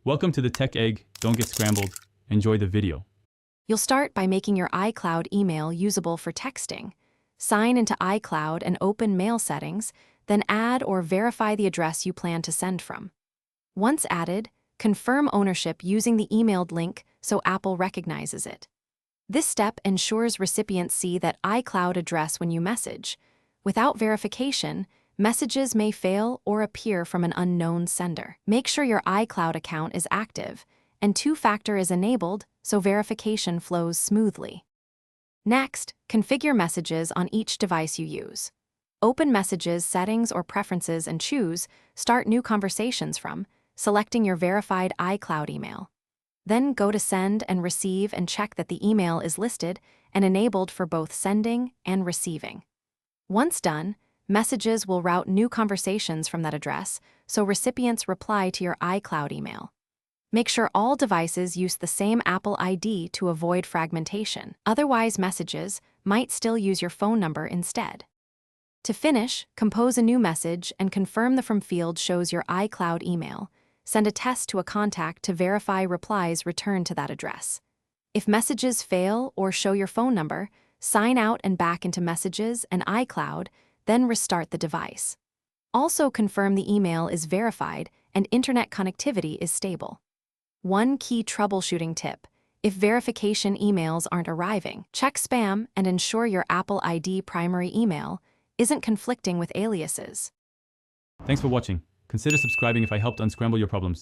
Welcome to the Tech Egg. Don't get scrambled. Enjoy the video. You'll start by making your iCloud email usable for texting. Sign into iCloud and open Mail settings, then add or verify the address you plan to send from. Once added, confirm ownership using the emailed link so Apple recognizes it. This step ensures recipients see that iCloud address when you message. Without verification, messages may fail or appear from an unknown sender. Make sure your iCloud account is active and two-factor is enabled so verification flows smoothly. Next, configure messages on each device you use. Open Messages settings or preferences and choose Start New Conversations from, selecting your verified iCloud email. Then go to Send and Receive and check that the email is listed and enabled for both sending and receiving. Once done, Messages will route new conversations from that address, so recipients reply to your iCloud email. Make sure all devices use the same Apple ID to avoid fragmentation. Otherwise, Messages might still use your phone number instead. To finish, compose a new message and confirm the From field shows your iCloud email. Send a test to a contact to verify replies returned to that address. If messages fail or show your phone number, sign out and back into Messages and iCloud, then restart the device. Also confirm the email is verified and internet connectivity is stable. One key troubleshooting tip: if verification emails aren't arriving, check spam and ensure your Apple ID primary email isn't conflicting with aliases. Thanks for watching. Consider subscribing if I helped unscramble your problems.